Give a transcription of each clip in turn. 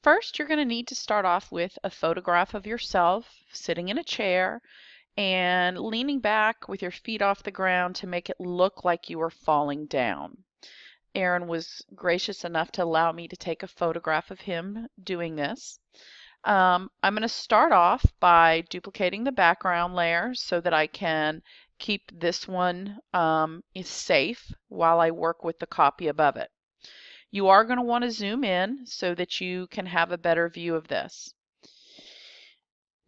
first you're going to need to start off with a photograph of yourself sitting in a chair and leaning back with your feet off the ground to make it look like you are falling down. Aaron was gracious enough to allow me to take a photograph of him doing this. I'm going to start off by duplicating the background layer so that I can keep this one is safe while I work with the copy above it. You are going to want to zoom in so that you can have a better view of this.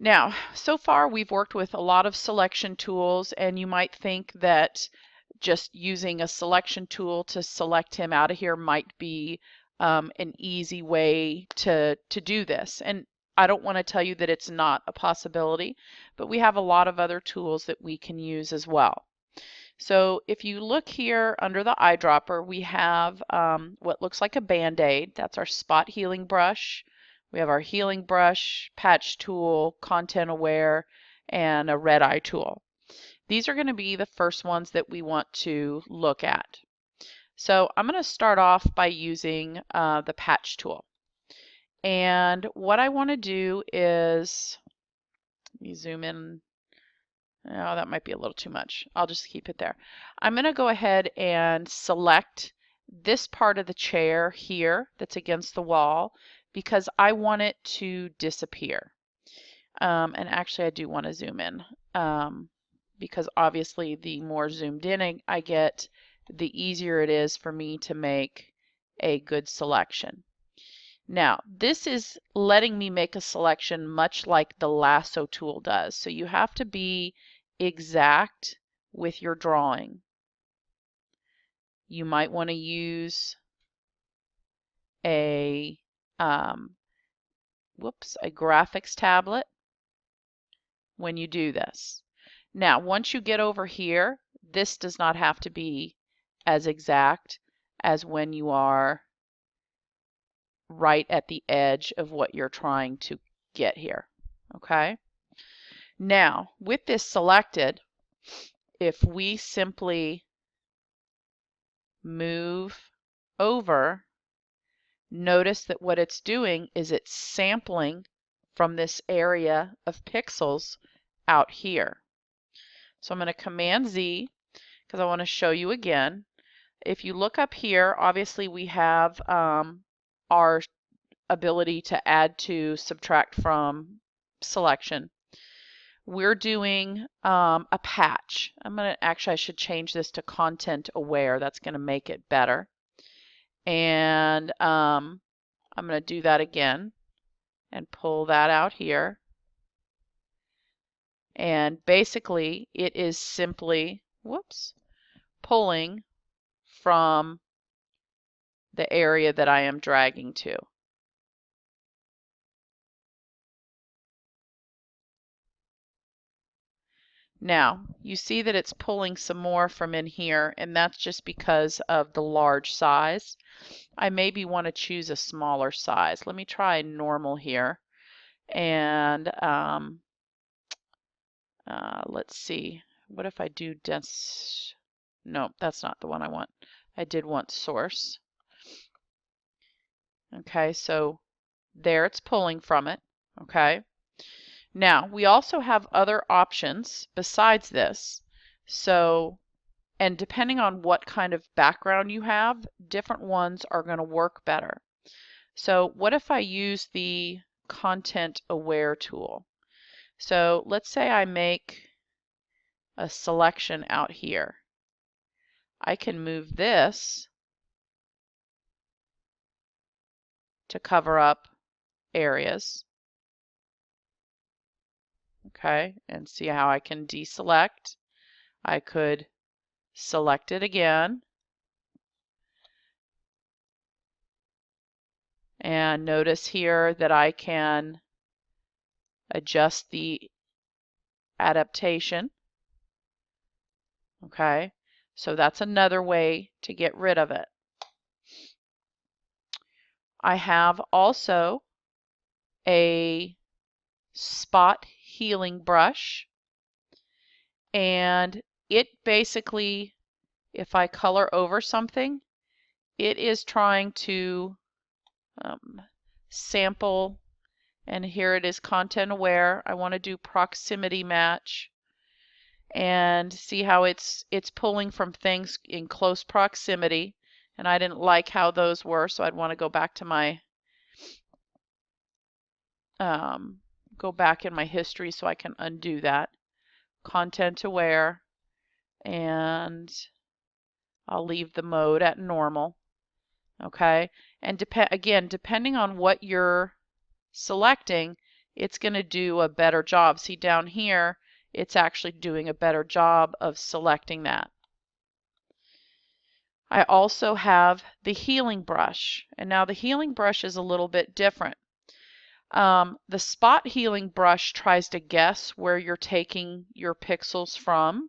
Now, so far we've worked with a lot of selection tools, and you might think that just using a selection tool to select him out of here might be an easy way to do this. And I don't want to tell you that it's not a possibility, but we have a lot of other tools that we can use as well. So if you look here under the eyedropper, we have what looks like a Band-Aid. That's our spot healing brush. We have our healing brush, patch tool, content aware, and a red eye tool. These are going to be the first ones that we want to look at. So I'm going to start off by using the patch tool. And what I want to do is, let me zoom in. Oh, that might be a little too much. I'll just keep it there. I'm going to go ahead and select this part of the chair here that's against the wall because I want it to disappear. And actually I do want to zoom in because obviously the more zoomed in I get, the easier it is for me to make a good selection. Now, this is letting me make a selection much like the lasso tool does. So you have to be exact with your drawing. You might want to use a graphics tablet when you do this. Now, once you get over here, this does not have to be as exact as when you are right at the edge of what you're trying to get here. Okay? Now, with this selected, if we simply move over, notice that what it's doing is it's sampling from this area of pixels out here. So I'm going to Command Z because I want to show you again. If you look up here, obviously we have our ability to add to, subtract from selection. We're doing a patch. I should change this to content aware. That's going to make it better. And I'm going to do that again and pull that out here. And basically it is simply, pulling from the area that I am dragging to. Now, you see that it's pulling some more from in here, and that's just because of the large size. I maybe want to choose a smaller size. Let me try normal here. And let's see. What if I do dense? No, that's not the one I want. I did want source. Okay, so there it's pulling from it. Okay. Now, we also have other options besides this. So, and depending on what kind of background you have, different ones are going to work better. So, what if I use the content aware tool? So, let's say I make a selection out here. I can move this to cover up areas. Okay, and see how I can deselect. I could select it again. And notice here that I can adjust the adaptation. Okay, so that's another way to get rid of it. I have also a spot healing brush, and it basically, if I color over something, it is trying to sample, and here it is content aware. I want to do proximity match and see how it's pulling from things in close proximity, and I didn't like how those were, so I'd want to go back to my go back in my history so I can undo that. Content aware, and I'll leave the mode at normal. Okay, and again, depending on what you're selecting, it's going to do a better job. See down here, it's actually doing a better job of selecting that. I also have the healing brush, and now the healing brush is a little bit different. The spot healing brush tries to guess where you're taking your pixels from.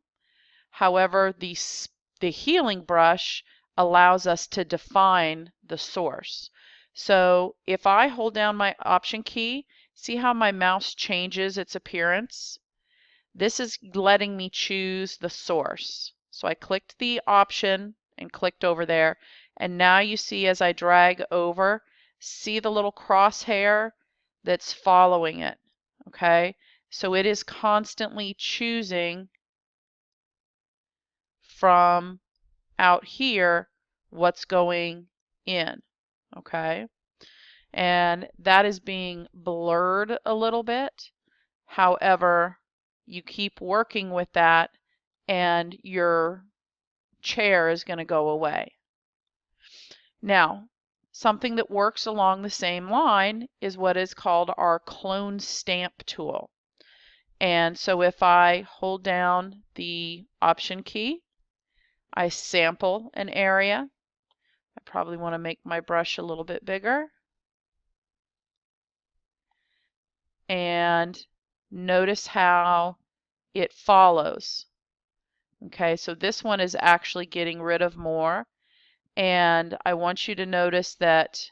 However, the healing brush allows us to define the source. So if I hold down my Option key, see how my mouse changes its appearance? This is letting me choose the source. So I clicked the option and clicked over there, and now you see as I drag over, see the little crosshair that's following it. Okay, so it is constantly choosing from out here what's going in. Okay, and that is being blurred a little bit. However, you keep working with that and your chair is going to go away. Now, something that works along the same line is what is called our clone stamp tool. And so if I hold down the Option key, I sample an area. I probably want to make my brush a little bit bigger. And notice how it follows. Okay, so this one is actually getting rid of more. And I want you to notice that,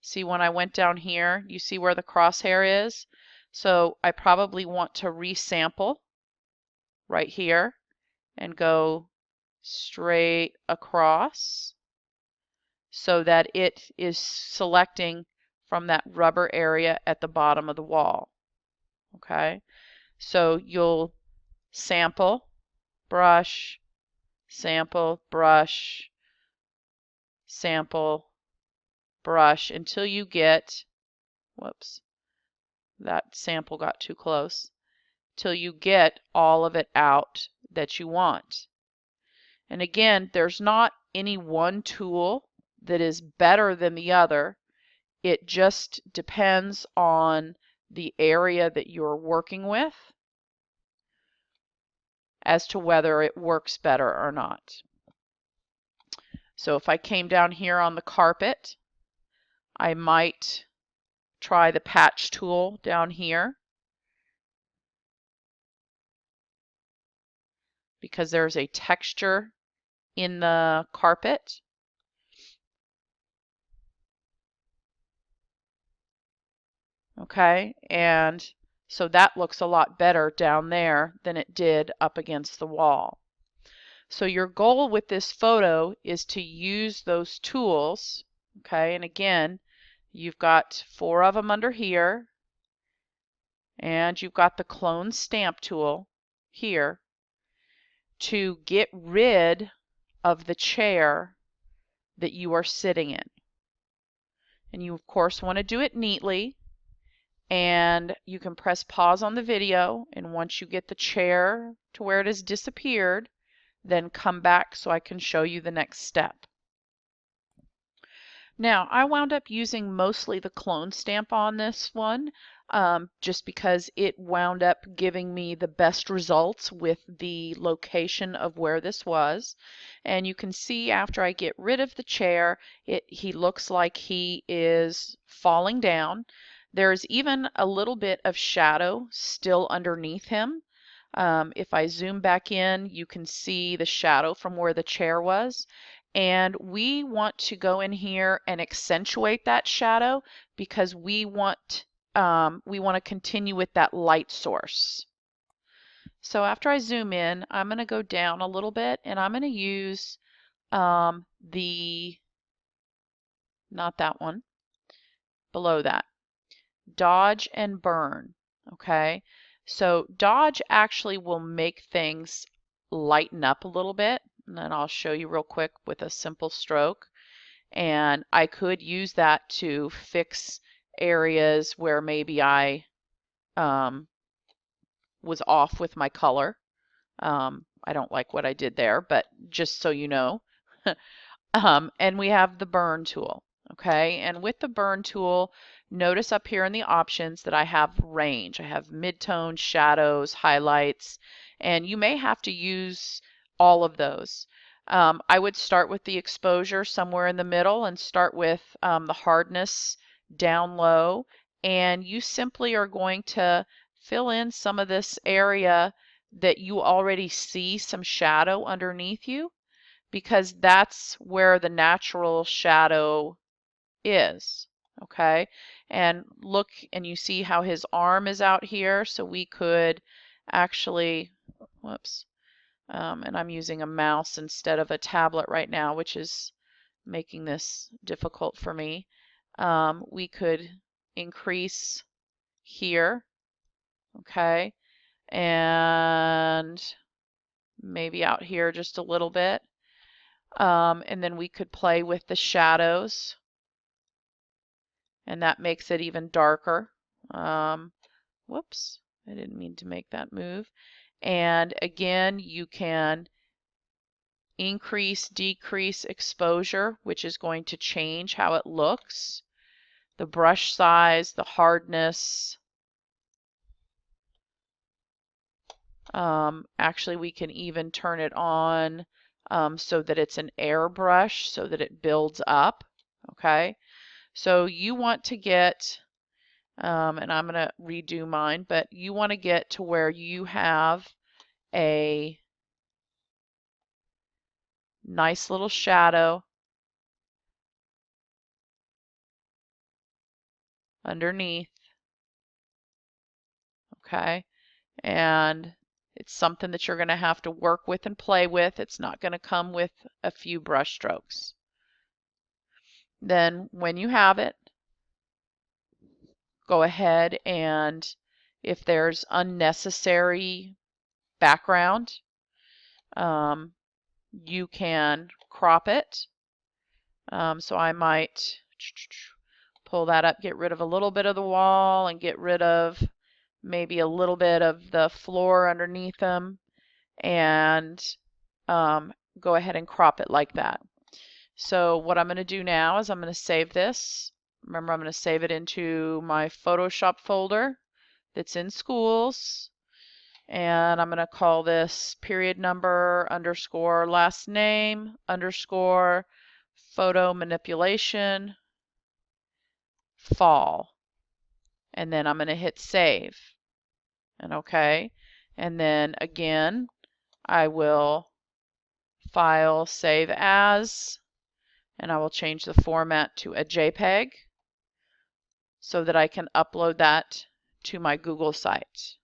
see when I went down here, you see where the crosshair is? So I probably want to resample right here and go straight across so that it is selecting from that rubber area at the bottom of the wall. Okay, so you'll sample, brush, sample, brush, sample, brush until you get, whoops, that sample got too close, till you get all of it out that you want. And again, there's not any one tool that is better than the other. It just depends on the area that you're working with as to whether it works better or not. So if I came down here on the carpet, I might try the patch tool down here because there's a texture in the carpet. Okay, and so that looks a lot better down there than it did up against the wall. So your goal with this photo is to use those tools. Okay, and again, you've got 4 of them under here, and you've got the clone stamp tool here to get rid of the chair that you are sitting in. And you of course want to do it neatly, and you can press pause on the video, and once you get the chair to where it has disappeared, then come back so I can show you the next step. Now, I wound up using mostly the clone stamp on this one, just because it wound up giving me the best results with the location of where this was. And you can see after I get rid of the chair, he looks like he is falling down. There's even a little bit of shadow still underneath him. If I zoom back in, you can see the shadow from where the chair was. And we want to go in here and accentuate that shadow because we want to continue with that light source. So after I zoom in, I'm going to go down a little bit and I'm going to use the not that one, below that. Dodge and burn, okay? So dodge actually will make things lighten up a little bit, and then I'll show you real quick with a simple stroke. And I could use that to fix areas where maybe I was off with my color. I don't like what I did there, but just so you know. And we have the burn tool, okay? And with the burn tool, notice up here in the options that I have range. I have midtone, shadows, highlights, and you may have to use all of those. I would start with the exposure somewhere in the middle and start with the hardness down low, and you simply are going to fill in some of this area that you already see some shadow underneath you, because that's where the natural shadow is, okay? And look, and you see how his arm is out here, so we could actually, whoops, and I'm using a mouse instead of a tablet right now, which is making this difficult for me. We could increase here, okay, and maybe out here just a little bit. And then we could play with the shadows, and that makes it even darker. Whoops, I didn't mean to make that move. And again, you can increase, decrease exposure, which is going to change how it looks. The brush size, the hardness. Actually, we can even turn it on so that it's an airbrush, so that it builds up, okay? So you want to get, and I'm going to redo mine, but you want to get to where you have a nice little shadow underneath, okay? And it's something that you're going to have to work with and play with. It's not going to come with a few brush strokes. Then when you have it, go ahead and if there's unnecessary background, you can crop it. So I might pull that up, get rid of a little bit of the wall and get rid of maybe a little bit of the floor underneath them, and go ahead and crop it like that. So what I'm going to do now is I'm going to save this. Remember, I'm going to save it into my Photoshop folder that's in schools, and I'm going to call this period number underscore last name underscore photo manipulation fall, and then I'm going to hit save, and okay, and then again I will file, save as, and I will change the format to a JPEG so that I can upload that to my Google site.